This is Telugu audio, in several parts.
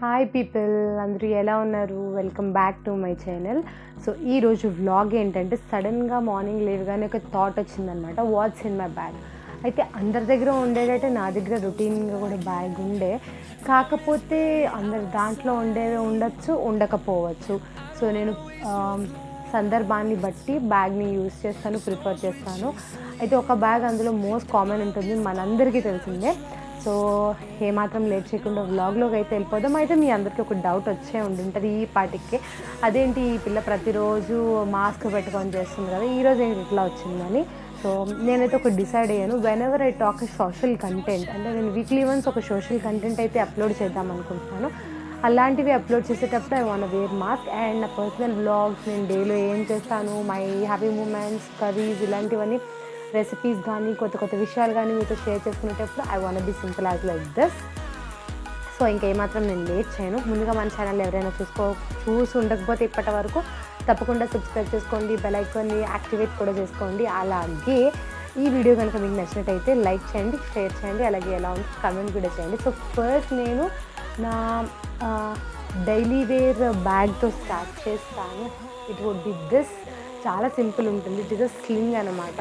హాయ్ పీపుల్, అందరూ ఎలా ఉన్నారు? Welcome back to my channel. So ఈరోజు వ్లాగ్ ఏంటంటే, సడన్గా మార్నింగ్ లేవగానే ఒక థాట్ వచ్చిందనమాట, వాట్స్ ఇన్ మై బ్యాగ్. అయితే అందరి దగ్గర ఉండేటట్టే నా దగ్గర రొటీన్గా కూడా బ్యాగ్ ఉండే, కాకపోతే అందరి దాంట్లో ఉండేవి ఉండొచ్చు, ఉండకపోవచ్చు. సో నేను సందర్భాన్ని బట్టి బ్యాగ్ని యూజ్ చేస్తాను, ప్రిఫర్ చేస్తాను. అయితే ఒక బ్యాగ్ అందులో మోస్ట్ కామన్ ఉంటుంది, మనందరికీ తెలిసిందే. సో ఏమాత్రం లేట్ చేయకుండా వ్లాగ్లోకి అయితే వెళ్ళిపోదాం. అయితే మీ అందరికీ ఒక డౌట్ వచ్చే ఉండింటుంది ఈ పాటికి, అదేంటి ఈ పిల్ల ప్రతిరోజు మాస్క్ పెట్టుకొని చేస్తుంది కదా, ఈరోజు ఏంటి ఇట్లా వచ్చిందని. సో నేనైతే ఒక డిసైడ్ అయ్యాను, whenever I talk social content, అంటే నేను వీక్లీ వన్స్ ఒక సోషల్ కంటెంట్ అయితే అప్లోడ్ చేద్దాం అనుకుంటున్నాను. అలాంటివి అప్లోడ్ చేసేటప్పుడు I want wear mask. And నా పర్సనల్ వ్లాగ్స్, నేను డైలీ ఏం చేస్తాను, మై హ్యాపీ మూమెంట్స్, కర్రీస్, ఇలాంటివన్నీ రెసిపీస్ కానీ కొత్త కొత్త విషయాలు కానీ మీతో షేర్ చేసుకునేటప్పుడు I want be simple as like this. So ఇంకేమాత్రం నేను లేట్ చేయను. ముందుగా మన ఛానల్ ఎవరైనా చూసి ఉండకపోతే ఇప్పటి వరకు తప్పకుండా సబ్స్క్రైబ్ చేసుకోండి, బెల్ ఐకాన్ని యాక్టివేట్ కూడా చేసుకోండి. అలాగే ఈ వీడియో కనుక మీకు నచ్చినట్టయితే లైక్ చేయండి, షేర్ చేయండి, అలాగే ఎలా ఉంది కమెంట్ కూడా చేయండి. సో ఫస్ట్ నేను నా డైలీ వేర్ బ్యాగ్తో స్టార్ట్ చేస్తాను. It would be this. చాలా సింపుల్ ఉంటుంది, ఇట్ ఇస్ అ స్లింగ్ అనమాట.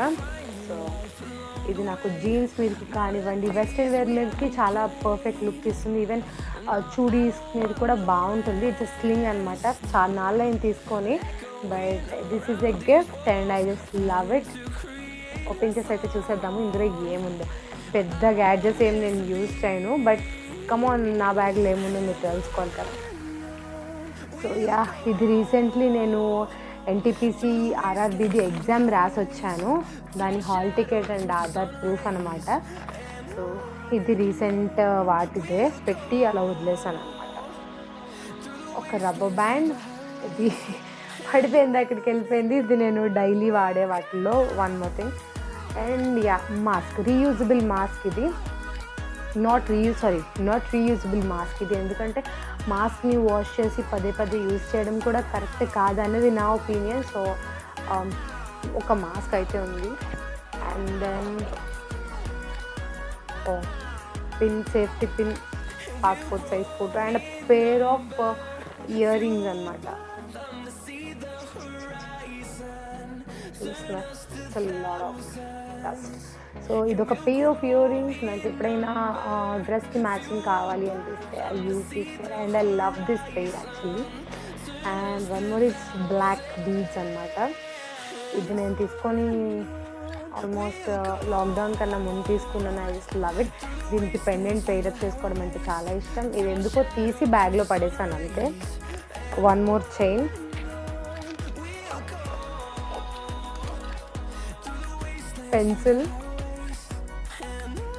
సో ఇది నాకు జీన్స్ మీదకి కానివ్వండి, వెస్ట్రన్ వేర్ మీదకి చాలా పర్ఫెక్ట్ లుక్ ఇస్తుంది. ఈవెన్ చూడీస్ మీద కూడా బాగుంటుంది. ఇట్స్ స్లింగ్ అనమాట. చాలా నాళ్ళైన తీసుకొని, but this is a gift and I just love it. Open చేసి అయితే చూసేద్దాము ఇందులో ఏముందో. పెద్ద గ్యాడ్జెట్స్ ఏం నేను యూజ్ చేయను, బట్ కమాన్ నా బ్యాగ్లో ఏముందో మీరు తెలుసుకోవాలి కదా. సో యా, ఇది రీసెంట్లీ నేను ఎన్టీపీసీ ఆర్ఆర్బీది ఎగ్జామ్ రాసి వచ్చాను. దాని hall ticket and Aadhaar proof అనమాట. సో ఇది రీసెంట్ వాటిదే పెట్టి అలా వదిలేసాను అనమాట. ఒక రబ్బర్ బ్యాండ్, ఇది పడిపోయింది, అక్కడికి వెళ్ళిపోయింది. ఇది నేను డైలీ వాడే వాటిల్లో one more thing. And yeah, mask, reusable mask. ఇది నాట్ రీయూజబుల్ మాస్క్ ఇది. ఎందుకంటే మాస్క్ని వాష్ చేసి పదే పదే యూజ్ చేయడం కూడా కరెక్ట్ కాదనేది నా ఒపీనియన్. సో ఒక మాస్క్ అయితే ఉంది. And then pin, safety pin, passport size photo and pair of earrings అనమాట. సో ఇదొక పేర్ ఆఫ్ ఇయర్ రింగ్స్. నాకు ఎప్పుడైనా డ్రెస్కి మ్యాచింగ్ కావాలి అనిపిస్తే I use this and I love this pair actually. And one more is black beads అనమాట. ఇది నేను తీసుకొని ఆల్మోస్ట్ లాక్డౌన్ కన్నా ముందు తీసుకున్నాను. I just love it. దీనికి పెండెంట్ పేరప్ చేసుకోవడం అంటే చాలా ఇష్టం. ఇది ఎందుకో తీసి బ్యాగ్లో పడేసాను అంతే. వన్ మోర్ చైన్, పెన్సిల్,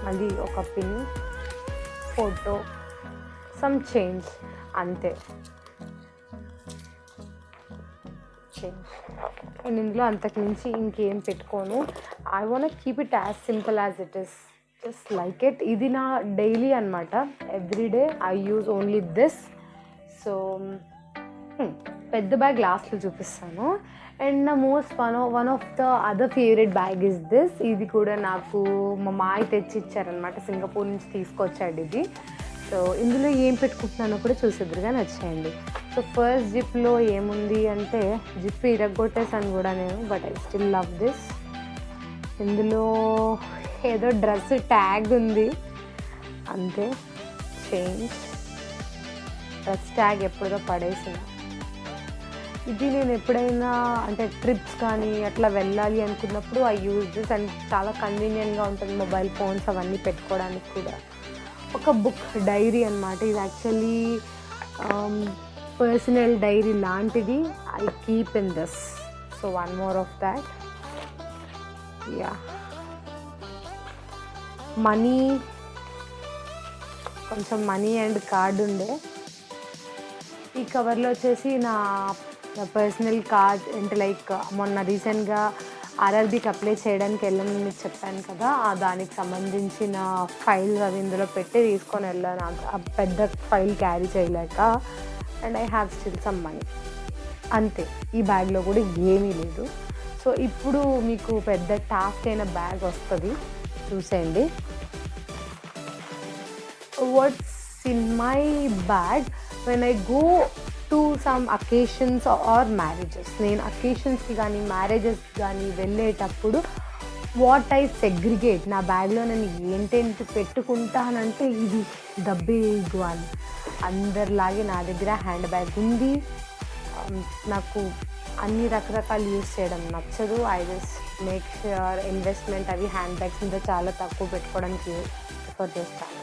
మళ్ళీ ఒక పిన్, ఫోటో, సమ్ చైన్స్, అంతే. చైన్స్. అండ్ ఇందులో అంతకు మించి ఇంకేం పెట్టుకోను. I want keep it as simple as it is, just like it. ఇది నా డైలీ అనమాట. Everyday I use only this. So పెద్ద బ్యాగ్ లాస్ట్లో చూపిస్తాను. అండ్ నా most one of the other favourite bag is this. ఇది కూడా నాకు మా మాయ తెచ్చి ఇచ్చారనమాట, సింగపూర్ నుంచి తీసుకొచ్చాడు ఇది. సో ఇందులో ఏం పెట్టుకుంటున్నానో కూడా చూసేద్దరుగా నచ్చేయండి. సో ఫస్ట్ జిప్లో ఏముంది అంటే, జిప్ ఇరగొట్టేసాను కూడా నేను, but I still love this. ఇందులో ఏదో డ్రెస్ ట్యాగ్ ఉంది అంతే. చైన్స్, డ్రెస్ ట్యాగ్ ఎప్పుడో పడేసిన. ఇది నేను ఎప్పుడైనా అంటే ట్రిప్స్ కానీ అట్లా వెళ్ళాలి అనుకున్నప్పుడు ఐ యూజ్ దిస్. అండ్ చాలా కన్వీనియంట్గా ఉంటుంది, మొబైల్ ఫోన్స్ అవన్నీ పెట్టుకోవడానికి కూడా. ఒక బుక్, డైరీ అనమాట. ఇది యాక్చువల్లీ పర్సనల్ డైరీ లాంటిది. I keep in this. So one more of that. Yeah, money, కొంచెం మనీ అండ్ కార్డ్ ఉండే. ఈ కవర్లో వచ్చేసి నా పర్సనల్ కార్డ్, అంటే లైక్ మొన్న రీసెంట్గా ఆర్ఆర్బీకి అప్లై చేయడానికి వెళ్ళాను మీకు చెప్పాను కదా, దానికి సంబంధించిన ఫైల్స్ అవి ఇందులో పెట్టి తీసుకొని వెళ్ళాను. ఆ పెద్ద ఫైల్ క్యారీ చేయలేక. And I have still some money, అంతే. ఈ బ్యాగ్లో కూడా ఏమీ లేదు. సో ఇప్పుడు మీకు పెద్ద టాస్క్ అయిన బ్యాగ్ వస్తుంది, చూసేయండి. What's in my bag. When I go to some occasions or marriages, నేను అకేషన్స్కి కానీ మ్యారేజెస్కి కానీ వెళ్ళేటప్పుడు వాట్ ఐ సెగ్రిగేట్, నా బ్యాగ్లో నేను ఏంటేంటి పెట్టుకుంటానంటే ఇది ద బిగ్ వన్. అందరిలాగే నా దగ్గర హ్యాండ్ బ్యాగ్ ఉంది. నాకు అన్ని రకరకాలు యూస్ చేయడం నచ్చదు. I just make sure investment అవి హ్యాండ్ బ్యాగ్స్ మీద చాలా తక్కువ పెట్టుకోవడానికి ప్రిఫర్ చేస్తాను.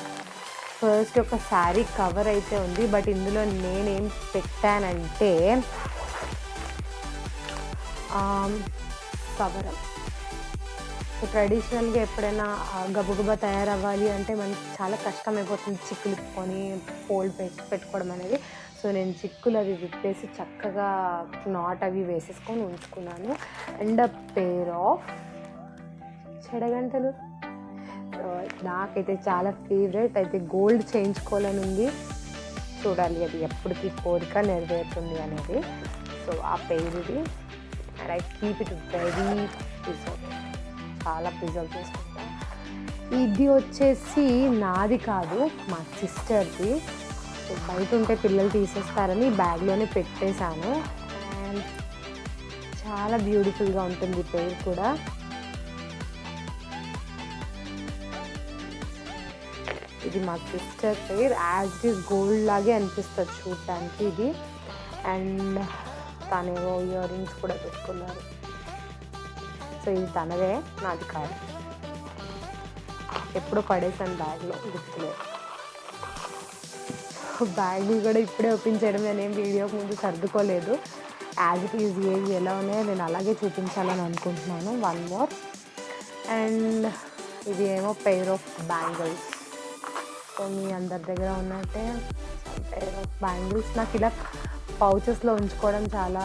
ఫస్ట్ ఒక శారీ కవర్ అయితే ఉంది, బట్ ఇందులో నేనేం పెట్టానంటే కవర్. ట్రెడిషనల్గా ఎప్పుడైనా గబగబా తయారవ్వాలి అంటే మనకి చాలా కష్టం అయిపోతుంది చిక్కులుకొని ఫోల్డ్ పెట్టుకోవడం అనేది. సో నేను చిక్కులు అవి విప్పేసి చక్కగా నాట్ అవి వేసేసుకొని ఉంచుకున్నాను. అండ్ పెయిర్ ఆఫ్ చెడగంటలు. సో నాకైతే చాలా ఫేవరెట్. అయితే గోల్డ్ చేయించుకోవాలని ఉంది, చూడాలి అది ఎప్పటికీ కోరిక నెరవేరుతుంది అనేది. సో ఆ పెయిర్ ఇది. And I keep it very preserve, చాలా ప్రిజర్వ్ చేసుకుంటాను. ఇది వచ్చేసి నాది కాదు, మా సిస్టర్ది. సో బయట ఉంటే పిల్లలు తీసేస్తారని బ్యాగ్లోనే పెట్టేశాను. అండ్ చాలా బ్యూటిఫుల్గా ఉంటుంది పేరు కూడా. ఇది మా సిస్టర్ పేరు. యాజ్ ఇట్ ఈస్ గోల్డ్ లాగే అనిపిస్తుంది చూడటానికి ఇది. అండ్ తనేవో ఇయర్ రింగ్స్ కూడా పెట్టుకున్నారు. సో ఇది తనదే, నాది కాదు. ఎప్పుడు పడేసాను బ్యాగ్లో, గుర్తులేదు. బ్యాగులు కూడా ఇప్పుడే ఓపెన్ చేయడం, నేనేం వీడియోకి ముందు సర్దుకోలేదు. యాజ్ ఇట్ ఈజ్ ఏవి ఎలా ఉన్నాయో నేను అలాగే చూపించాలని అనుకుంటున్నాను. One more. అండ్ ఇది ఏమో పెయిర్ ఆఫ్ బ్యాంగిల్స్. సో మీ అందరి దగ్గర ఉన్నట్టే పెయిర్ ఆఫ్ బ్యాంగిల్స్. నాకు ఇలా పౌచెస్లో ఉంచుకోవడం చాలా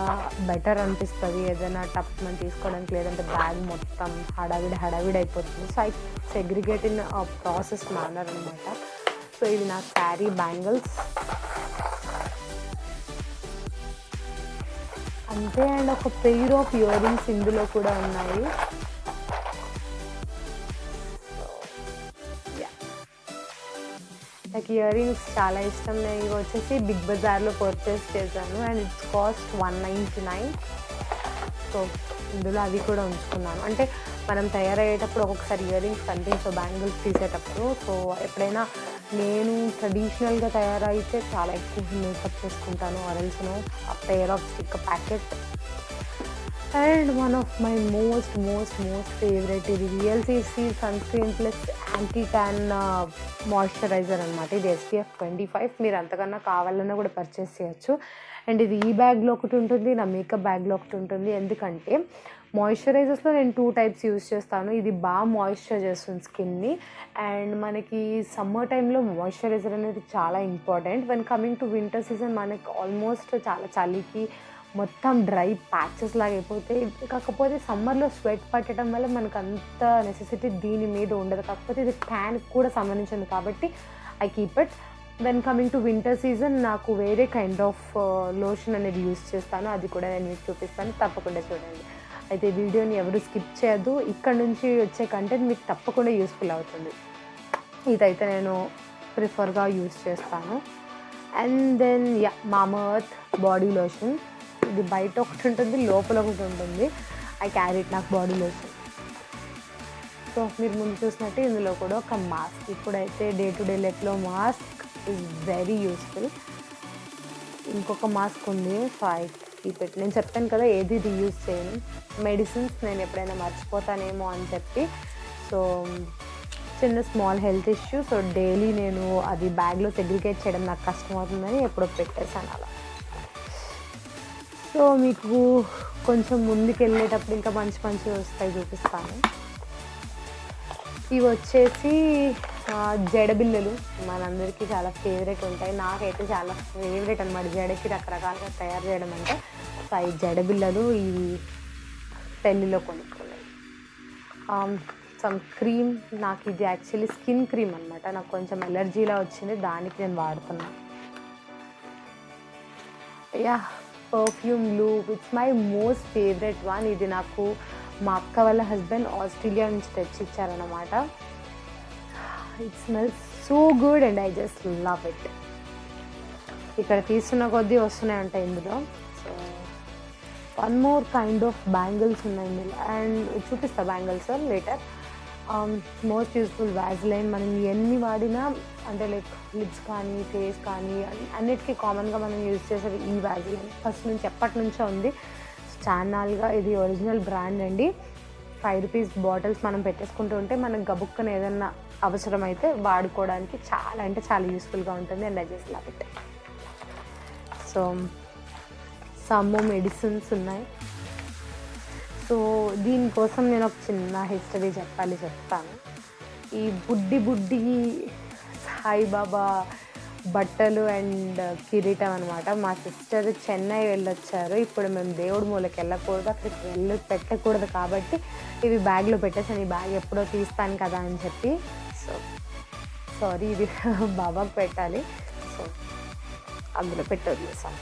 బెటర్ అనిపిస్తుంది, ఏదైనా టప్ మనం తీసుకోవడానికి. లేదంటే బ్యాగ్ మొత్తం హడావిడి అయిపోతుంది. So I segregate in process manner అనమాట. సో ఇది నా శారీ బ్యాంగిల్స్ అంతే. అండ్ ఒక పెయిర్ ఆఫ్ ఇయర్ రింగ్స్ ఇందులో కూడా ఉన్నాయి. నాకు ఇయర్ రింగ్స్ చాలా ఇష్టం. నేను ఇవి వచ్చేసి బిగ్ బజార్లో పర్చేస్ చేశాను. And it's cost 199. సో ఇందులో అవి కూడా ఉంచుకున్నాను. అంటే మనం తయారయ్యేటప్పుడు ఒక్కొక్కసారి ఇయర్ రింగ్స్ కనిపించవు బ్యాంగిల్స్ తీసేటప్పుడు. సో ఎప్పుడైనా నేను ట్రెడిషనల్గా తయారైతే చాలా ఎక్కువ మేకప్ చేసుకుంటాను. ఆరెల్స్ను ఆ pair of stick packet. And one of my most favourite, ఇది VLCC sunscreen plus anti tan moisturiser అనమాట. ఇది SPF 25. మీరు అంతకన్నా కావాలన్నా కూడా పర్చేస్ చేయొచ్చు. అండ్ ఇది ఈ బ్యాగ్లో ఒకటి ఉంటుంది, నా మేకప్ బ్యాగ్లో ఒకటి ఉంటుంది. ఎందుకంటే మాయిశ్చరైజర్స్లో నేను 2 టైప్స్ యూస్ చేస్తాను. ఇది బాగా మాయిశ్చర్ చేస్తుంది స్కిన్ని. అండ్ మనకి సమ్మర్ టైంలో మాయిశ్చరైజర్ అనేది చాలా important. When coming to winter season మనకి ఆల్మోస్ట్ చాలా చలికి మొత్తం డ్రై ప్యాచెస్ లాగా అయిపోతాయి. కాకపోతే సమ్మర్లో స్వెట్ పట్టడం వల్ల మనకు అంత నెసెసిటీ దీని మీద ఉండదు. కాకపోతే ఇది ట్యాన్కి కూడా సంబంధించింది కాబట్టి I keep it. When coming to winter season నాకు వేరే కైండ్ ఆఫ్ లోషన్ అనేది యూస్ చేస్తాను. అది కూడా నేను మీకు చూపిస్తాను, తప్పకుండా చూడండి. అయితే వీడియోని ఎవరు స్కిప్ చేయొద్దు. ఇక్కడ నుంచి వచ్చే కంటెంట్ మీకు తప్పకుండా యూస్ఫుల్ అవుతుంది. ఇదైతే నేను ప్రిఫర్గా యూస్ చేస్తాను. అండ్ దెన్ మామా ఎర్త్ బాడీ లోషన్. ఇది బయట ఒకటి ఉంటుంది, లోపల ఒకటి ఉంటుంది. ఐ క్యారీ ఇట్, నాకు బాడీ లోషన్. సో మీరు ముందు చూసినట్టు ఇందులో కూడా ఒక మాస్క్. ఇప్పుడైతే డే టు డే లైఫ్లో మాస్క్ ఈజ్ వెరీ యూస్ఫుల్. ఇంకొక మాస్క్ ఉంది, సో ఐ కీప్ ఇట్. నేను చెప్పాను కదా ఏది రీయూజ్ చేయను. మెడిసిన్స్ నేను ఎప్పుడైనా మర్చిపోతానేమో అని చెప్పి, సో చిన్న small health issue, so daily నేను అది బ్యాగ్లో సెగ్రిగేట్ చేయడం నాకు కష్టమవుతుందని ఎప్పుడో పెట్టేశాను అలా. సో మీకు కొంచెం ముందుకు వెళ్ళేటప్పుడు ఇంకా మంచి వస్తాయి, చూపిస్తాను. ఇవి వచ్చేసి జడబిళ్ళలు. మనందరికీ చాలా ఫేవరెట్ ఉంటాయి. నాకైతే చాలా ఫేవరెట్ అనమాట జడకి రకరకాలుగా తయారు చేయడం అంటే. సో ఈ జడబిళ్ళలు ఇవి పెళ్ళిలో కొనుక్కున్నాయి. Some cream. నాకు ఇది యాక్చువల్లీ స్కిన్ క్రీమ్ అనమాట. నాకు కొంచెం ఎలర్జీలా వచ్చింది, దానికి నేను వాడుతున్నాను. Perfume loop, it's my most favourite one. ఇది నాకు మా అక్క వాళ్ళ హస్బెండ్ ఆస్ట్రేలియా నుంచి తెచ్చిచ్చారనమాట. It smells so good and I just love it. ఇక్కడ తీస్తున్న కొద్దీ వస్తూనే ఉంటాయి ఇందులో. So one more kind of bangles ఉన్నాయి ఇందులో, అండ్ చూపిస్తా bangles later. Most useful Vaseline. మనం ఎన్ని వాడినా అంటే లైక్ లిప్స్ కానీ ఫేస్ కానీ అన్నిటికీ కామన్గా మనం యూజ్ చేసేది ఈ వ్యాజ్లైన్. ఫస్ట్ నుంచి ఎప్పటి నుంచో ఉంది, చానాల్గా. ఇది ఒరిజినల్ బ్రాండ్ అండి. 5 రూపీస్ బాటిల్స్ మనం పెట్టేసుకుంటూ ఉంటే మనకు గబుక్కన ఏదన్నా అవసరమైతే వాడుకోవడానికి చాలా అంటే చాలా యూస్ఫుల్గా ఉంటుంది. And I just love it. So some medicines ఉన్నాయి. సో దీనికోసం నేను ఒక చిన్న హిస్టరీ చెప్తాను. ఈ బుడ్డి సాయిబాబా బట్టలు అండ్ కిరీటం అనమాట. మా సిస్టర్ చెన్నై వెళ్ళొచ్చారు. ఇప్పుడు మేము దేవుడి మూలకి వెళ్ళకూడదు, అక్కడికి పెట్టకూడదు కాబట్టి ఇవి బ్యాగ్లో పెట్టేసాను. ఈ బ్యాగ్ ఎప్పుడో తీస్తాను కదా అని చెప్పి. సో సారీ, ఇది బాబాకు పెట్టాలి. సో అందులో పెట్టొద్దేసాను.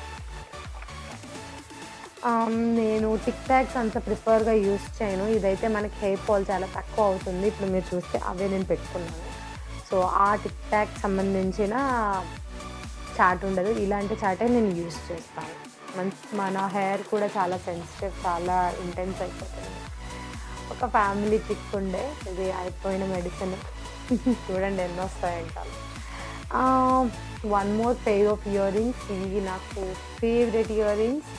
నేను టిక్ టాక్స్ అంత ప్రిఫర్గా యూస్ చేయను. ఇదైతే మనకి హెయిర్ ఫాల్ చాలా తక్కువ అవుతుంది. ఇప్పుడు మీరు చూస్తే అవే నేను పెట్టుకున్నాను. సో ఆ టిక్ టాక్ సంబంధించిన చాట్ ఉండదు, ఇలాంటి చాటే నేను యూస్ చేస్తాను. మన హెయిర్ కూడా చాలా సెన్సిటివ్, చాలా ఇంటెన్స్ అయిపోతుంది. ఒక ఫ్యామిలీ పిక్ ఉండే, ఇది అయిపోయిన మెడిసిన్. చూడండి ఎన్నో వస్తాయంటారు. One more pair of earrings. ఇవి నాకు favourite earrings.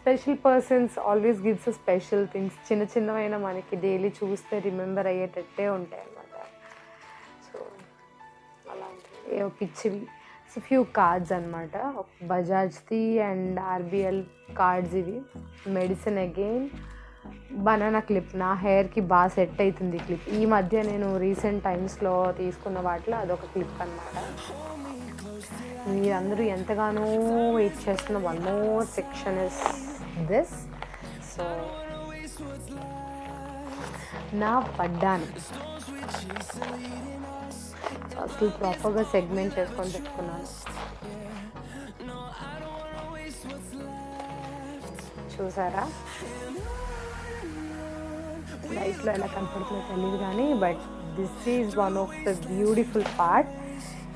Special persons always gives special things. చిన్నవైనా మనకి డైలీ చూస్తే రిమెంబర్ అయ్యేటట్టే ఉంటాయి అన్నమాట. సో అలాంటివి పిచ్చివి. సో ఫ్యూ కార్డ్స్ అనమాట, బజాజ్ది అండ్ ఆర్బిఎల్ కార్డ్స్. ఇవి మెడిసిన్ అగైన్. Banana clip. నా హెయిర్కి బాగా సెట్ అవుతుంది ఈ క్లిప్. ఈ మధ్య నేను రీసెంట్ టైమ్స్లో తీసుకున్న వాటిలో అదొక క్లిప్ అనమాట. మీరందరూ ఎంతగానో వెయిట్ చేస్తున్న one more section is this. So నా పడ్డాను అసలు ప్రాపర్గా సెగ్మెంట్ చేసుకొని పెట్టుకున్నాను. చూసారా లైట్లో ఎలా కనపడుతుందో తెలియదు కానీ, but this is one of the beautiful part.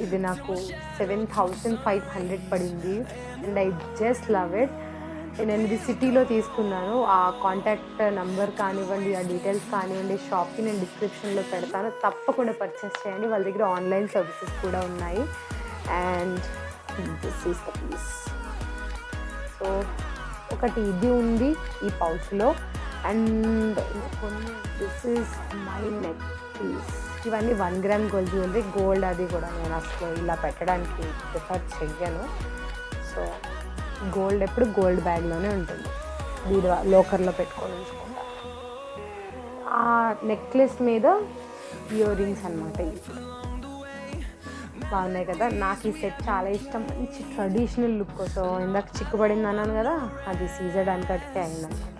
ఇది నాకు 7,500 పడింది and I just love it. నేను ఇది సిటీలో తీసుకున్నాను. ఆ కాంటాక్ట్ నెంబర్ కానివ్వండి, ఆ డీటెయిల్స్ కానివ్వండి, షాప్కి నేను డిస్క్రిప్షన్లో పెడతాను. తప్పకుండా పర్చేస్ చేయండి. వాళ్ళ దగ్గర ఆన్లైన్ సర్వీసెస్ కూడా ఉన్నాయి. And this is the piece. So ఒకటి ఇది ఉంది ఈ పౌచ్లో. అండ్ కొన్ని this is my neck piece. ఇవన్నీ 1 గ్రామ్ గోల్డ్ జ్యువెలరీ. గోల్డ్ అది కూడా నేను అసలు ఇలా పెట్టడానికి ప్రిఫర్ చెయ్యను. సో గోల్డ్ ఎప్పుడు గోల్డ్ బ్యాగ్లోనే ఉంటుంది, వీడు లోకర్లో పెట్టుకొని ఉంచుకుంటా. ఆ నెక్లెస్ మీద ఇయర్ రింగ్స్ అనమాట. ఇవి బాగున్నాయి కదా. నాకు ఈ సెట్ చాలా ఇష్టం. మంచి ట్రెడిషనల్ లుక్. సో ఇందాక చిక్కుపడింది అన్నాను కదా, అది సీజర్ అంతటికే అయిందన్నమాట.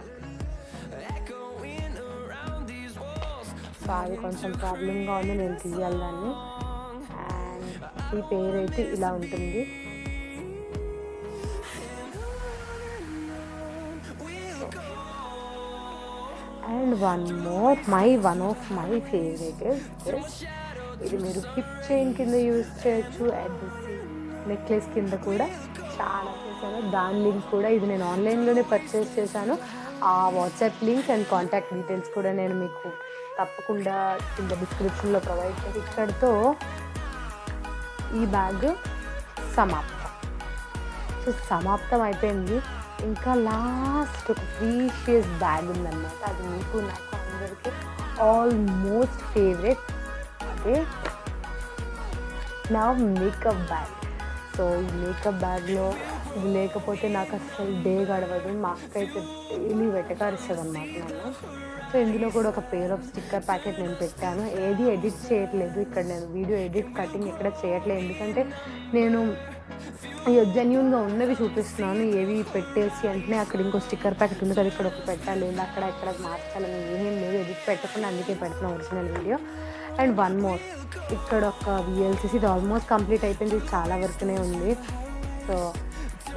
సో అది కొంచెం ప్రాబ్లంగా ఉంది, నేను తీయాలి దాన్ని. అండ్ ఈ పేరు అయితే ఇలా ఉంటుంది. And one of my favourite is this. ఇది మీరు హిప్ చైన్ కింద యూజ్ చేయొచ్చు, అండ్ నెక్లెస్ కింద కూడా చాలా చేశాను. దాని లింక్ కూడా ఇది నేను ఆన్లైన్లోనే పర్చేస్ చేశాను. ఆ WhatsApp link and contact details కూడా నేను మీకు తప్పకుండా కింద డిస్క్రిప్షన్లో ప్రొవైడ్ చేసి. ఇక్కడితో ఈ బ్యాగ్ సమాప్తం. సో సమాప్తం అయిపోయింది. ఇంకా లాస్ట్ ఒక ప్రీషియస్ బ్యాగ్ ఉందన్నమాట. అది మీకు నాకు అందరికీ ఆల్మోస్ట్ ఫేవరెట్. అదే నా మేకప్ బ్యాగ్. సో ఈ మేకప్ బ్యాగ్లో ఇది లేకపోతే నాకు అసలు డే గడవదు. మా అక్క అయితే డైలీ వెటకారిస్తుంది అన్నమాట నన్ను. సో ఇందులో కూడా ఒక పేర్ ఆఫ్ స్టిక్కర్ ప్యాకెట్ నేను పెట్టాను. ఏది ఎడిట్ చేయట్లేదు ఇక్కడ, నేను వీడియో ఎడిట్ కటింగ్ ఎక్కడ చేయట్లేదు. ఎందుకంటే నేను జెన్యూన్గా ఉన్నవి చూపిస్తున్నాను. ఏవి పెట్టేసి వెంటనే అక్కడ ఇంకో స్టిక్కర్ ప్యాకెట్ ఉంది కదా, ఇక్కడ ఒక పెట్టాలి, అక్కడ ఇక్కడ మార్చాలని ఏం లేదు. ఎడిట్ పెట్టకుండా అందుకే పెడుతున్నాను original video. And one more, ఇక్కడ ఒక VLCC ఇది ఆల్మోస్ట్ కంప్లీట్ అయిపోయింది. చాలా వరకునే ఉంది. సో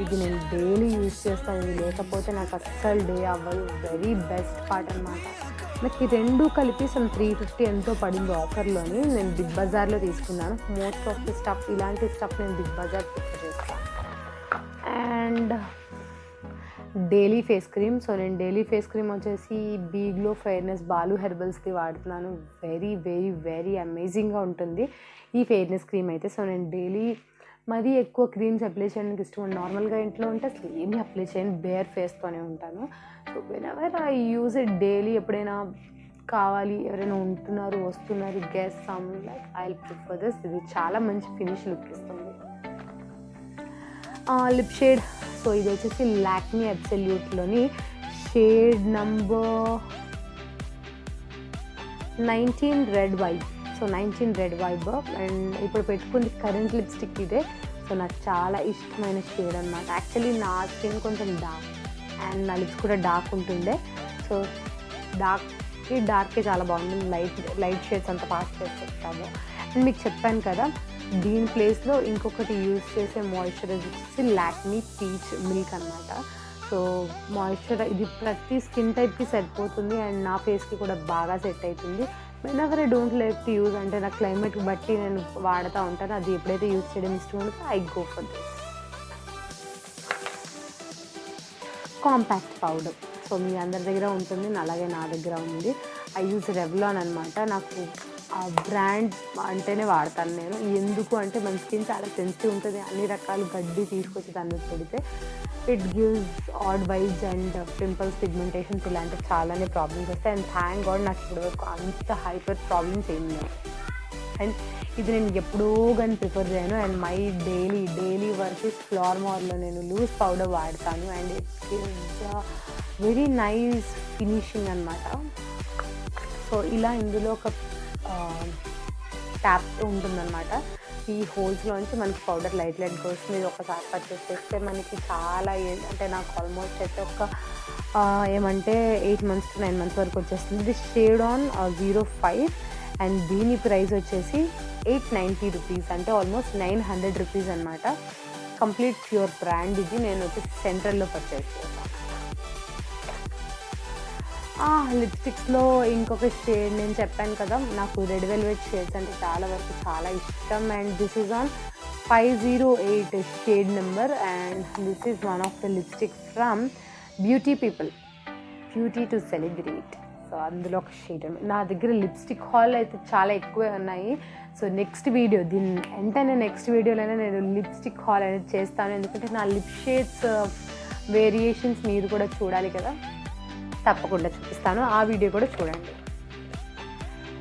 ఇది నేను డైలీ యూజ్ చేస్తాను. ఇది లేకపోతే నాకు అస్సలు డే అవ్వదు. వెరీ బెస్ట్ పార్ట్ అనమాట. నాకు ఈ రెండు కలిపి సమ్ 350 ఎంతో పడింది ఆఫర్లోని. నేను బిగ్ బజార్లో తీసుకున్నాను. మోస్ట్ ఆఫ్ ది స్టఫ్, ఇలాంటి స్టఫ్ నేను బిగ్ బజార్ ప్రిఫర్ చేస్తాను. And daily face cream. So నేను డైలీ ఫేస్ క్రీమ్ వచ్చేసి బీగ్లో ఫెయిర్నెస్ బాలు హెర్బల్స్ది వాడుతున్నాను. వెరీ వెరీ వెరీ అమేజింగ్గా ఉంటుంది ఈ ఫెయిర్నెస్ క్రీమ్ అయితే. సో నేను డైలీ మరీ ఎక్కువ క్రీమ్స్ అప్లై చేయడానికి ఇష్టం. నార్మల్గా ఇంట్లో ఉంటే అసలు ఏమీ అప్లై చేయను, బేర్ ఫేస్తోనే ఉంటాను. So whenever I use it daily, ఎప్పుడైనా కావాలి, ఎవరైనా ఉంటున్నారు వస్తున్నారు guest some like I prefer this. ఇది చాలా మంచి ఫినిష్ లుక్ ఇస్తుంది. Lip shade. సో ఇది వచ్చేసి లాక్మీ అబ్సల్యూట్లోని shade number 19 red vibe. So 19 red vibe. And ఇప్పుడు పెట్టుకుంది కరెంట్ లిప్స్టిక్ ఇదే. సో నాకు చాలా ఇష్టమైన షేడ్ అనమాట. యాక్చువల్లీ నా స్కిన్ కొంచెం డార్క్ అండ్ నా లిప్స్ కూడా డార్క్ ఉంటుండే. సో డార్కే చాలా బాగుంటుంది. లైట్ షేడ్స్ అంతా పాస్ చేసేస్తాము. అండ్ మీకు చెప్పాను కదా, దీని ప్లేస్లో ఇంకొకటి యూజ్ చేసే మాయిశ్చరైజర్ వచ్చేసి లాక్మీ పీచ్ మిల్క్ అనమాట. సో ఇది ప్రతి స్కిన్ టైప్కి సరిపోతుంది అండ్ నా ఫేస్కి కూడా బాగా సెట్ అవుతుంది. Whenever I don't like to use, అంటే నా క్లైమేట్కి బట్టి నేను వాడుతూ ఉంటాను. అది ఎప్పుడైతే యూజ్ చేయడం ఇష్టం ఉంటుందో I go for this. Compact powder. So మీ అందరి దగ్గర ఉంటుంది, అలాగే నా దగ్గర ఉంది. ఐ యూజ్ రెవ్లాన్ అనమాట. నాకు ఆ బ్రాండ్ అంటేనే వాడతాను నేను. ఎందుకు అంటే మన స్కిన్ చాలా సెన్సిటివ్ ఉంటుంది. అన్ని రకాల గడ్డి తీసుకొచ్చి దాన్ని పెడితే it gives odd wise and pimples, pigmentations ఇలాంటివి చాలానే ప్రాబ్లమ్స్ వస్తాయి. అండ్ థ్యాంక్ గాడ్ నాకు ఇప్పటివరకు అంత హైపర్ ప్రాబ్లమ్స్ ఏం లేవు. అండ్ ఇది నేను ఎప్పుడో కానీ ప్రిఫర్ చేయను. And my daily work is ఫ్లోర్మార్లో నేను లూజ్ పౌడర్ వాడతాను. And it's very nice finishing అనమాట. సో ఇలా ఇందులో ఒక ట్యాప్ ఉంటుందన్నమాట. ఈ హోల్స్లోంచి మనకి పౌడర్ లైట్గా వస్తుంది. ఇది ఒకసారి పర్చేస్ చేస్తే మనకి చాలా, అంటే నాకు ఆల్మోస్ట్ అయితే ఒక 8 months to 9 months వరకు వచ్చేస్తుంది. ఇది షేడ్ ఆన్ 05 అండ్ దీని ప్రైస్ వచ్చేసి 890 రూపీస్, అంటే ఆల్మోస్ట్ 900 రూపీస్ అనమాట. కంప్లీట్ ప్యూర్ బ్రాండ్ ఇది. నేను వచ్చేసి సెంట్రల్లో పర్చేస్ చేస్తాను. లిప్స్టిక్స్లో ఇంకొక షేడ్ నేను చెప్పాను కదా, నాకు రెడ్ వెల్వెట్ షేడ్స్ అంటే చాలా ఇష్టం. And this is on 508 shade number. And this is one of the lipstick from beauty people, beauty to celebrate. So అందులో ఒక షేడ్. నా దగ్గర లిప్స్టిక్ హాల్ అయితే చాలా ఎక్కువే ఉన్నాయి. సో నెక్స్ట్ వీడియో, దీని వెంటనే నెక్స్ట్ వీడియోలోనే నేను లిప్స్టిక్ హాల్ అనేది చేస్తాను. ఎందుకంటే నా లిప్ షేడ్స్ వేరియేషన్స్ మీరు కూడా చూడాలి కదా, తప్పకుండా చూపిస్తాను. ఆ వీడియో కూడా చూడండి.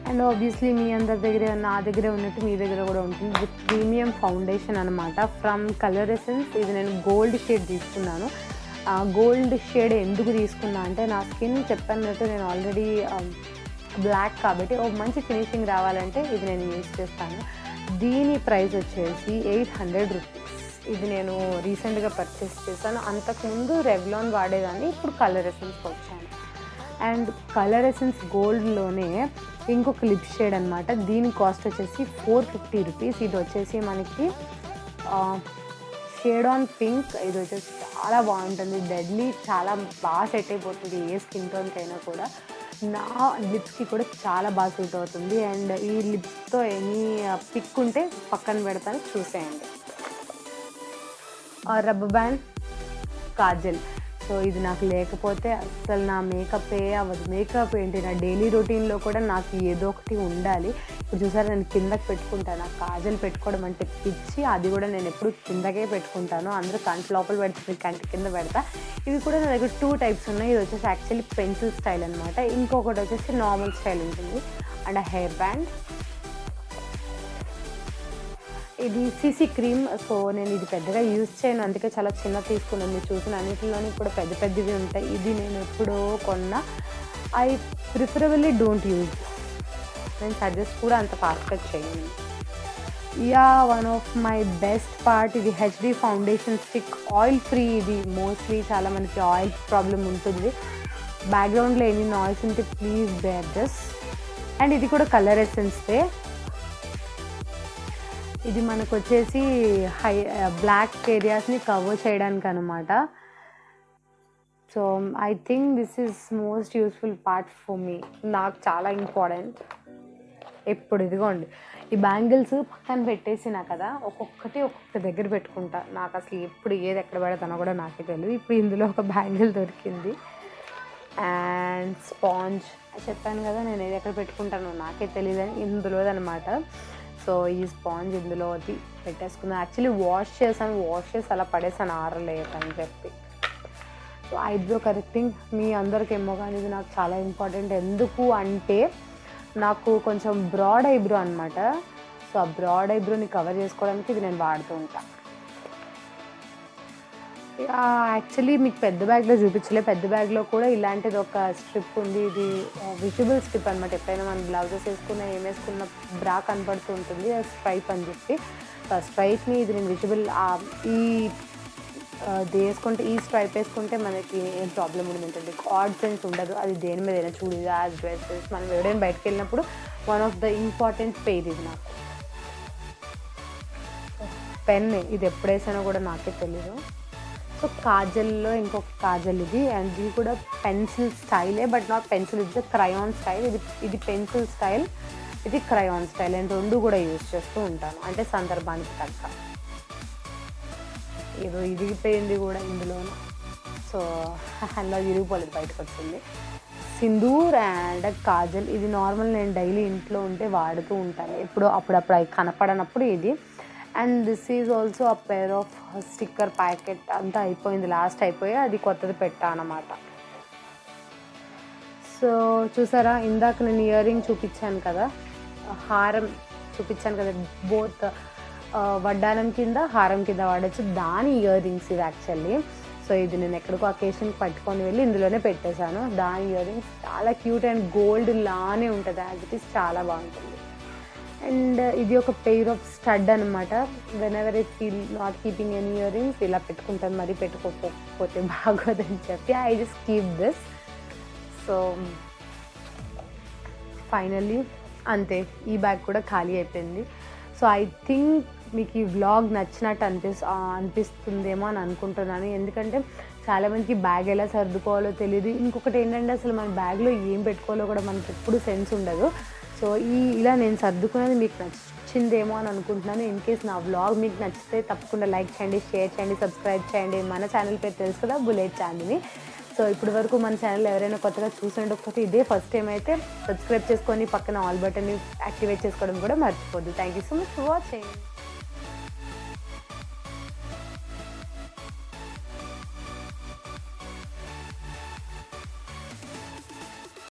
అండ్ ఆబ్వియస్లీ మీ అందరి దగ్గర, నా దగ్గర ఉన్నట్టు మీ దగ్గర కూడా ఉంటుంది. ఇది ప్రీమియం ఫౌండేషన్ అనమాట ఫ్రమ్ కలర్ ఎసెన్స్. ఇది నేను గోల్డ్ షేడ్ తీసుకున్నాను. గోల్డ్ షేడ్ ఎందుకు తీసుకున్నా అంటే, నా స్కిన్ చెప్పినట్టు నేను ఆల్రెడీ బ్లాక్ కాబట్టి ఒక మంచి ఫినిషింగ్ రావాలంటే ఇది నేను యూజ్ చేస్తాను. దీని ప్రైస్ వచ్చేసి 800 రూపీస్. ఇది నేను రీసెంట్గా పర్చేస్ చేశాను. అంతకుముందు రెవ్లాన్ వాడేదాన్ని, ఇప్పుడు కలర్ ఎసెన్స్కి వచ్చాను. అండ్ కలర్ ఎసెన్స్ గోల్డ్లోనే ఇంకొక లిప్ షేడ్ అనమాట. దీని కాస్ట్ వచ్చేసి 450 రూపీస్. ఇది వచ్చేసి మనకి షేడ్ ఆన్ పింక్. ఇది వచ్చేసి చాలా బాగుంటుంది, డెడ్లీ, చాలా బాగా సెట్ అయిపోతుంది ఏ స్కిన్ టోన్కైనా కూడా. నా లిప్స్కి కూడా చాలా బాగా సూట్ అవుతుంది. అండ్ ఈ లిప్స్తో ఎనీ పిక్ ఉంటే పక్కన పెడతాను, చూసేయండి. Rubber band, Kajal. సో ఇది నాకు లేకపోతే అసలు నా మేకప్ అవ్వదు. మేకప్ ఏంటి, నా డైలీ రొటీన్లో కూడా నాకు ఏదో ఒకటి ఉండాలి. ఇప్పుడు చూసారా, నేను కిందకి పెట్టుకుంటాను. నాకు కాజల్ పెట్టుకోవడం అంటే పిచ్చి. అది కూడా నేను ఎప్పుడు కిందకే పెట్టుకుంటాను. అందరూ కంటి లోపల పెడుతుంది, కంటి కింద పెడతా. ఇవి కూడా నా దగ్గర 2 టైప్స్ ఉన్నాయి. ఇది వచ్చేసి యాక్చువల్లీ పెన్సిల్ స్టైల్ అనమాట. ఇంకొకటి వచ్చేసి నార్మల్ స్టైల్ ఉంటుంది. అండ్ హెయిర్ బ్యాండ్, ఇది సీసీ క్రీమ్. సో నేను ఇది పెద్దగా యూజ్ చేయను, అందుకే చాలా చిన్న తీసుకున్నాను. మీరు చూసిన అన్నింటిలోని కూడా పెద్దవి ఉంటాయి. ఇది నేను ఎప్పుడో కొన్నా. I preferably don't use. నేను సజెస్ట్ కూడా అంత ఫాస్ట్గా చేయను. One of my best part, ఇది HD foundation stick, oil free. ఇది మోస్ట్లీ చాలా మనకి ఆయిల్ ప్రాబ్లం ఉంటుంది. బ్యాక్గ్రౌండ్లో ఎన్ని నాయిస్ ఉంటే ప్లీజ్ బేర్ దిస్. అండ్ ఇది కూడా కలర్ ఎసెన్స్దే. ఇది మనకు వచ్చేసి బ్లాక్ ఏరియాస్ని కవర్ చేయడానికి అనమాట. So I think this is most useful part for me. నాకు చాలా ఇంపార్టెంట్. ఎప్పుడు ఇదిగోండి ఈ బ్యాంగిల్స్ పక్కన పెట్టేసినా కదా, ఒక్కొక్క దగ్గర పెట్టుకుంటా. నాకు అసలు ఎప్పుడు ఏది ఎక్కడ పెడతానో కూడా నాకే తెలియదు. ఇప్పుడు ఇందులో ఒక బ్యాంగిల్ దొరికింది అండ్ స్పాంజ్. చెప్పాను కదా నేను ఏది ఎక్కడ పెట్టుకుంటానో నాకే తెలియదని, ఇందులోదనమాట. సో ఈ స్పాంజ్ ఇందులో అది పెట్టేసుకున్నాను. యాక్చువల్లీ వాష్ చేసి అలా పడేసాను ఆరలేదని చెప్పి. సో ఐబ్రో కరెక్టింగ్ మీ అందరికేమో కానీ ఇది నాకు చాలా ఇంపార్టెంట్. ఎందుకు అంటే నాకు కొంచెం బ్రాడ్ ఐబ్రో అనమాట. సో ఆ బ్రాడ్ ఐబ్రోని కవర్ చేసుకోవడానికి ఇది నేను వాడుతూ ఉంటాను. యాక్చువల్లీ మీకు పెద్ద బ్యాగ్లో చూపించలే. పెద్ద బ్యాగ్లో కూడా ఇలాంటిది ఒక స్ట్రిప్ ఉంది. ఇది విజిబుల్ స్ట్రిప్ అనమాట. ఎప్పుడైనా మనం బ్లౌజెస్ వేసుకున్న ఏం వేసుకున్న బ్రా కనపడుతూ ఉంటుంది, స్ట్రైప్ అని చెప్పి. ఆ స్ట్రైప్ని ఇది నేను విజిబుల్ ఇది వేసుకుంటే, ఈ స్ట్రైప్ వేసుకుంటే మనకి ఏం ప్రాబ్లం ఉండదు ఏంటంటే ఆడ్ సెన్స్ ఉండదు. అది దేని మీద అయినా చూడీదార్ డ్రెస్సెస్ మనం ఎవరైనా బయటకు వెళ్ళినప్పుడు వన్ ఆఫ్ ద ఇంపార్టెంట్ పేర్ ఇది నాకు. పెన్ ఇది ఎప్పుడు వేసానో కూడా నాకే తెలీదు. సో కాజల్లో ఇంకొక కాజల్ ఇది, అండ్ ఇది కూడా పెన్సిల్ స్టైలే, బట్ నాట్ పెన్సిల్, ఇది క్రయాన్ స్టైల్. ఇది పెన్సిల్ స్టైల్, ఇది క్రయాన్ స్టైల్, అండ్ రెండు కూడా యూజ్ చేస్తూ ఉంటాను, అంటే సందర్భానికి తగ్గ. ఏదో ఇరిగిపోయింది కూడా ఇందులోనే. సో అలా విరిగిపోలేదు, బయటకు వచ్చింది. సింధూర్ అండ్ కాజల్ ఇది నార్మల్ నేను డైలీ ఇంట్లో ఉంటే వాడుతూ ఉంటాను. అప్పుడప్పుడు అవి కనపడనప్పుడు ఇది. And this is also a pair of sticker packet. అంతా అయిపోయింది, లాస్ట్ అయిపోయి అది కొత్తది పెట్టానమాట. సో చూసారా, ఇందాక నేను ఇయర్ రింగ్ చూపించాను కదా, హారం చూపించాను కదా, బోత్ వడ్డానం కింద హారం కింద వాడచ్చు, దాని ఇయర్ రింగ్స్ ఇది యాక్చువల్లీ. సో ఇది నేను ఎక్కడికో అకేషన్కి పట్టుకొని వెళ్ళి ఇందులోనే పెట్టేశాను. దాని ఇయర్ రింగ్స్ చాలా క్యూట్ అండ్ గోల్డ్ లానే ఉంటుంది, యాజ్ ఇట్ ఈస్ చాలా బాగుంటుంది. అండ్ ఇది ఒక పెయిర్ ఆఫ్ స్టడ్ అనమాట. When ever I feel not keeping any ear rings ఇలా పెట్టుకుంటాను, మరీ పెట్టుకోకపోతే బాగోదని చెప్పి I just keep this. So finally అంతే, ఈ బ్యాగ్ కూడా ఖాళీ అయిపోయింది. సో ఐ థింక్ మీకు ఈ వ్లాగ్ నచ్చినట్టు అనిపిస్తుందేమో అని అనుకుంటున్నాను. ఎందుకంటే చాలామందికి బ్యాగ్ ఎలా సర్దుకోవాలో తెలియదు. ఇంకొకటి ఏంటంటే అసలు మన బ్యాగ్లో ఏం పెట్టుకోవాలో కూడా మనకి ఎప్పుడు సెన్స్ ఉండదు. సో ఇలా నేను సర్దుకున్నది మీకు నచ్చిందేమో అని అనుకుంటున్నాను. ఇన్ కేస్ నా వ్లాగ్ మీకు నచ్చితే తప్పకుండా లైక్ చేయండి, షేర్ చేయండి, సబ్స్క్రైబ్ చేయండి. మన ఛానల్ పేరు తెలుసు కదా, బుల్లెట్ ఛానల్ని. సో ఇప్పటి వరకు మన ఛానల్ ఎవరైనా కొత్తగా చూస్తుండకపోతే ఇదే ఫస్ట్ టైం అయితే సబ్స్క్రైబ్ చేసుకొని పక్కన ఆల్ బటన్ని యాక్టివేట్ చేసుకోవడం కూడా మర్చిపోద్దు. Thank you so much for watching.